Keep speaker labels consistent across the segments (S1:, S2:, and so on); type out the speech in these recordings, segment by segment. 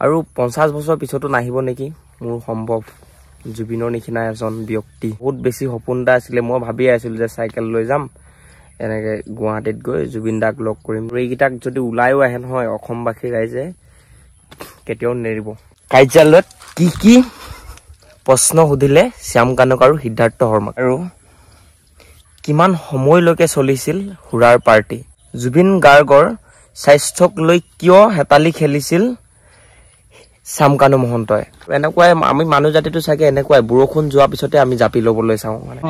S1: আৰু 50 বছৰ পিছতো নাহিব নেকি মোৰ সম্ভৱ জুবিনৰ নিচিনা এজন ব্যক্তি বহুত বেছি সপোনটা আছিল মই ভাবি আছিল যে সাইকেল লৈ যাম এনেকে গুৱাহাটীত গৈ জুবিন দাক লগ কৰিম এইকিটাক যদি উলাইও আহে নহয় অসমবাসী ৰাইজে কেতিয়াও নেৰিব কাৰ্যালয়ত কি প্ৰশ্ন সুধিলে শ্যাম কানক আৰু সিদ্ধাৰ্থ শৰ্মা আৰু কিমান সময়লৈকে চলিছিল হুৰাৰ পাৰ্টি জুবিন গাৰ্গৰ স্বাস্থ্যক লৈ কিয় হেতালি খেলিছিল শ্যাম কানু মহন্তই এনেকুৱাই আমি মানুহ জাতিটো চাগে এনেকুৱাই বৰষুণ যোৱাৰ পিছতে আমি জাপি ল'বলৈ চাওঁ মানে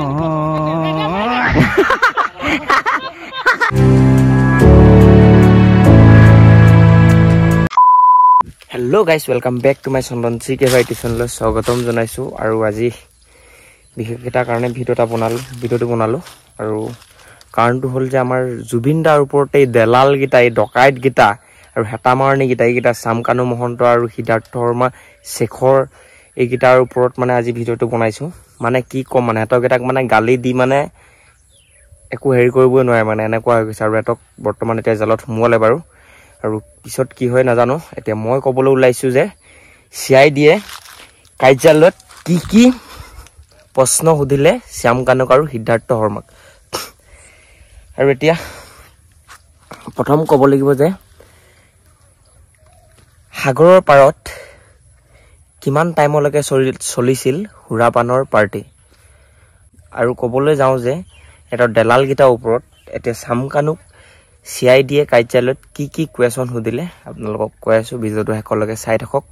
S1: hello' guys welcome back to my Chandan চিকে ভাইটি চেনেললৈ স্বাগতম জনাইছোঁ আৰু আজি বিশেষ এটা কাৰণে ভিডিঅ'টো বনালোঁ আৰু কাৰণটো হ'ল যে আমাৰ জুবিন দাৰ ওপৰতে এই দেলালকেইটা এই ডকাইতকেইটা আৰু হেতামাৰণিকেইটা এইকেইটা শ্যাম কানু মহন্ত আৰু সিদ্ধাৰ্থ শৰ্মা শেখৰ এইকেইটাৰ ওপৰত মানে আজি ভিডিঅ'টো বনাইছোঁ মানে কি ক'ম মানে সিহঁতকেইটাক মানে গালি দি মানে একো হেৰি কৰিবই নোৱাৰে মানে এনেকুৱা হৈ গৈছে আৰু সিহঁতক বৰ্তমান এতিয়া জেলত সোমোৱালে বাৰু আৰু পিছত কি হয় নাজানো এতিয়া মই ক'বলৈ ওলাইছোঁ যে CIDয়ে কাৰ্যালয়ত কি প্ৰশ্ন সুধিলে শ্যাম কানক আৰু সিদ্ধাৰ্থ শৰ্মাক আৰু এতিয়া প্ৰথম ক'ব লাগিব যে সাগৰৰ পাৰত কিমান টাইমলৈকে চলিছিল সুৰাপানৰ পাৰ্টি আৰু ক'বলৈ যাওঁ যে এটা দেলালকেইটাৰ ওপৰত এতিয়া শ্যাম কানুক CIDয়ে কাৰ্যালয়ত কি কুৱেশ্যন সুধিলে আপোনালোকক কৈ আছোঁ ভিডিঅ'টো শেষলৈকে চাই থাকক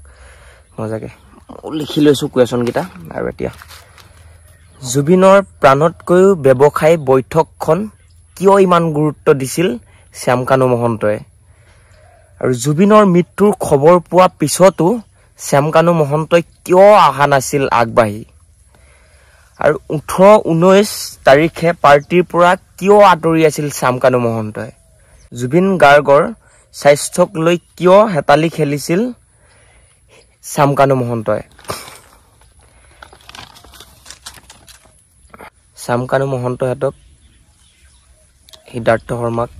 S1: মজাকে লিখি লৈছোঁ কুৱেশ্যনকেইটা আৰু এতিয়া জুবিনৰ প্ৰাণতকৈও ব্যৱসায়ী বৈঠকখন কিয় ইমান গুৰুত্ব দিছিল শ্যাম কানু মহন্তই আৰু জুবিনৰ মৃত্যুৰ খবৰ পোৱা পিছতো শ্যাম কানু মহন্তই কিয় অহা নাছিল আগবাঢ়ি আৰু 18-19 তাৰিখে পাৰ্টিৰ পৰা কিয় আঁতৰি আছিল শ্যাম কানু মহন্তই জুবিন গাৰ্গৰ স্বাস্থ্যক লৈ কিয় হেতালি খেলিছিল শ্যাম কানু মহন্তই শ্যাম কানু মহন্তহঁতক সিদ্ধাৰ্থ শৰ্মাক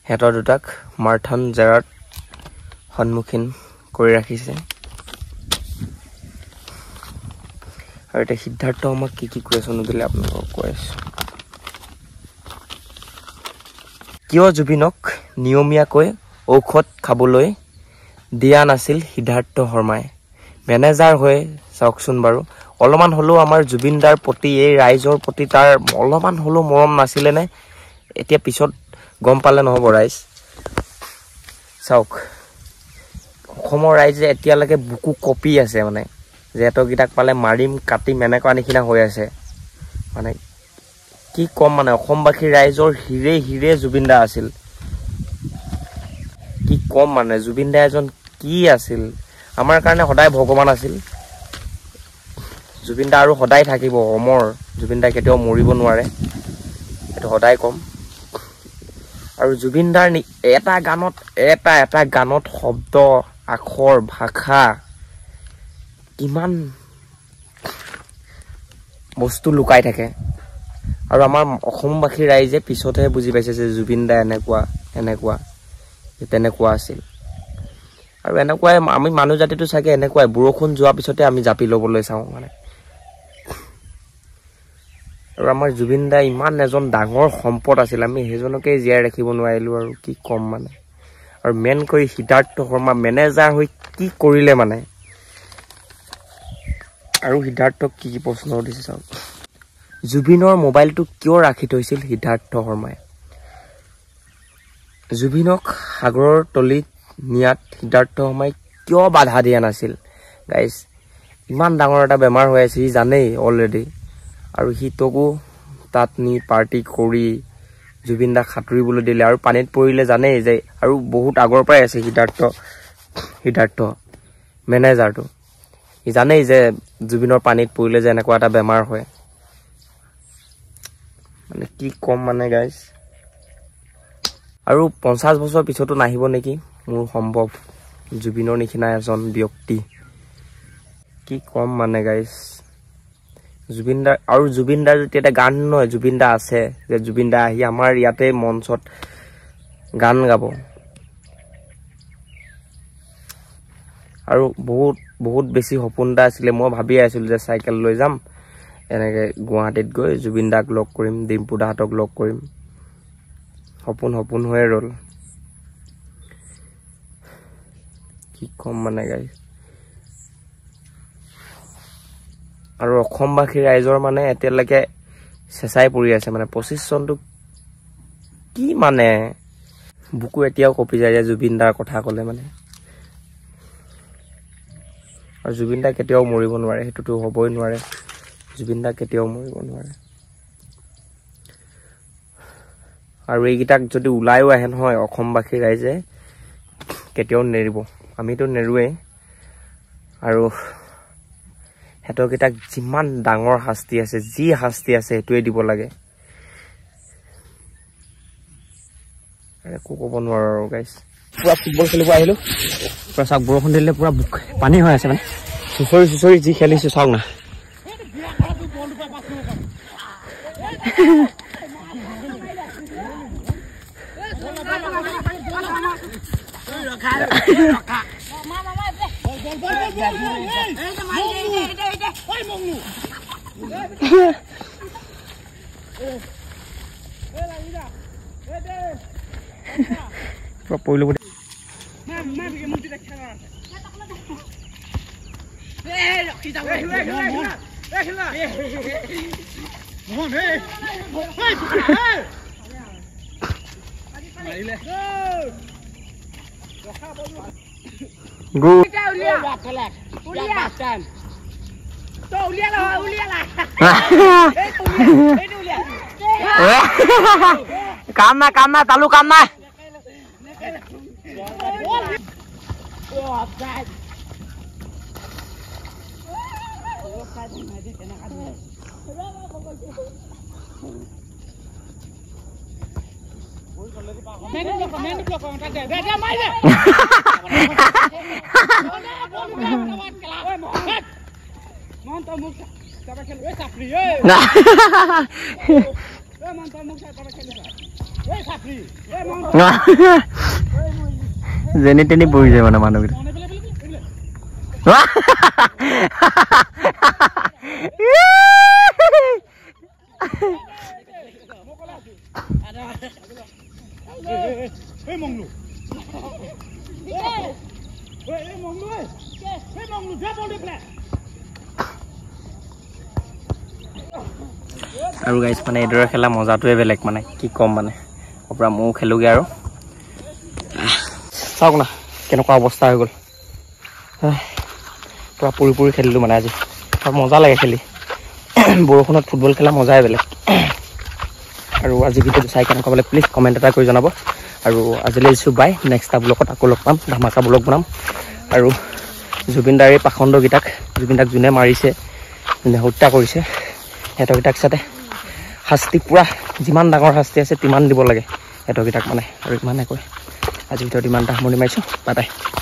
S1: সিহঁতৰ দুটাক মাৰথান জেৰাত সন্মুখীন কৰি ৰাখিছে আৰু এতিয়া সিদ্ধাৰ্থ শৰ্মাক কি কুৱেশ্যন সুধিলে আপোনালোকক কৈ আছোঁ কিয় জুবিনক নিয়মীয়াকৈ ঔষধ খাবলৈ দিয়া নাছিল সিদ্ধাৰ্থ শৰ্মাই মেনেজাৰ হৈ চাওকচোন বাৰু অলপমান হ'লেও আমাৰ জুবিন দাৰ প্ৰতি এই ৰাইজৰ প্ৰতি তাৰ অলপমান হ'লেও মৰম নাছিলেনে এতিয়া পিছত গম পালে নহ'ব ৰাইজ চাওক অসমৰ ৰাইজে এতিয়ালৈকে বুকু কপি আছে মানে যে এটকিটাক পালে মাৰিম কাটিম এনেকুৱা নিচিনা হৈ আছে মানে কি কম মানে অসমবাসী ৰাইজৰ হিৰে জুবিন দা আছিল কি কম মানে জুবিন দা এজন কি আছিল আমাৰ কাৰণে সদায় ভগৱান আছিল জুবিন দা আৰু সদায় থাকিব অমৰ জুবিন দা কেতিয়াও মৰিব নোৱাৰে এইটো সদায় কম আৰু জুবিন দাৰ এটা গানত শব্দ আখৰ ভাষা কিমান বস্তু লুকাই থাকে আৰু আমাৰ অসমবাসী ৰাইজে পিছতহে বুজি পাইছে যে জুবিন দা এনেকুৱা তেনেকুৱা আছিল আৰু এনেকুৱাই আমি মানুহ জাতিটো চাগে এনেকুৱাই বৰষুণ যোৱাৰ পিছতে আমি জাপি ল'বলৈ চাওঁ মানে আৰু আমাৰ জুবিন দা ইমান এজন ডাঙৰ সম্পদ আছিল আমি সেইজনকে জীয়াই ৰাখিব নোৱাৰিলোঁ আৰু কি ক'ম মানে আৰু মেইন কৰি সিদ্ধাৰ্থ শৰ্মা মেনেজাৰ হৈ কি কৰিলে মানে আৰু সিদ্ধাৰ্থক কি প্ৰশ্ন সুধিছে চাওক জুবিনৰ মোবাইলটো কিয় ৰাখি থৈছিল সিদ্ধাৰ্থ শৰ্মাই জুবিনক সাগৰৰ তলিত নিয়াত সিদ্ধাৰ্থ শৰ্মাই কিয় বাধা দিয়া নাছিল গাইজ ইমান ডাঙৰ এটা বেমাৰ হৈ আছে সি জানেই অলৰেডি আৰু সি তোকো তাত নি পাৰ্টি কৰি জুবিন দাক সাঁতুৰিবলৈ দিলে আৰু পানীত পৰিলে জানেই যে আৰু বহুত আগৰ পৰাই আছে সিদ্ধাৰ্থ মেনেজাৰটো সি জানেই যে জুবিনৰ পানীত পৰিলে যে এনেকুৱা এটা বেমাৰ হয় মানে কি ক'ম মানে গাইজ আৰু 50 বছৰ পিছতো নাহিব নেকি মোৰ সম্ভৱ জুবিনৰ নিচিনা এজন ব্যক্তি কি ক'ম মানে গাইজ জুবিন দাৰ যদি এটা গান নহয় জুবিন দা আছে যে জুবিন দা আহি আমাৰ ইয়াতে মঞ্চত গান গাব আৰু বহুত বেছি সপোন এটা আছিলে মই ভাবি আছিলো যে চাইকেল লৈ যাম এনেকে গুৱাহাটীত গৈ জুবিন দাক লগ কৰিম ডিম্পু দাহঁতক লগ কৰিম সপোন হৈয়ে ৰ'ল কি কম মানে গাইজ আৰু অসমবাসী ৰাইজৰ মানে এতিয়ালৈকে চেঁচাই পৰি আছে মানে 25 চনটো কি মানে বুকু এতিয়াও কপি যায় জুবিন দাৰ কথা ক'লে মানে আৰু জুবিন দা কেতিয়াও মৰিব নোৱাৰে হেতুটো হ'বই নোৱাৰে জুবিন দা কেতিয়াও মৰিব নোৱাৰে আৰু এইগিটাক যদি উলাইও আহে নহয় অসমবাসী ৰাইজে কেতিয়াও নেৰিব আমিতো নেৰুৱে আৰু হেতকিটাক যিমান ডাঙৰ শাস্তি আছে যি শাস্তি আছে হেতুৱে দিব লাগে একো ক'ব নোৱাৰো আৰু গাইজ পুৰা ফুটবল খেলিব আহিলো পুৰা চাওক বৰষুণ দিলে পুৰা পানী হৈ আছে মানে চুচৰি যি খেলিছো চাওক না পৰিলো কাম নাই তালু কাম নাই যেনি তেনি বহি যায় মানে মানুহকেইটা আৰু গাইজ মানে এইদৰে খেলা মজাটোৱে বেলেগ মানে কি কম মানে পৰা ময়ো খেলোগে আৰু চাওক না কেনেকুৱা অৱস্থা হৈ গ'ল পুৰা পৰি খেলিলোঁ মানে আজি আৰু মজা লাগে খেলি বৰষুণত ফুটবল খেলা মজাই বেলেগ আৰু আজি ভিডিঅ'টো চাই কেনেকুৱা পালে প্লিজ কমেণ্ট এটা কৰি জনাব আৰু আজিলৈ দিছোঁ বাই নেক্সট এটা ব্লগত আকৌ লগ পাম ধামাকা ব্লগ বনাম আৰু জুবিন দাৰ এই পাখণ্ডকেইটাক জুবিন দাক যোনে মাৰিছে যোনে হত্যা কৰিছে সিহঁতকেইটাক যাতে শাস্তি পুৰা যিমান ডাঙৰ শাস্তি আছে তিমান দিব লাগে সিহঁতকেইটাক মানে আৰু ইমানে কৈ আজি ভিডিঅ'ত ইমানটা সামৰণি মাৰিছোঁ বাই বাই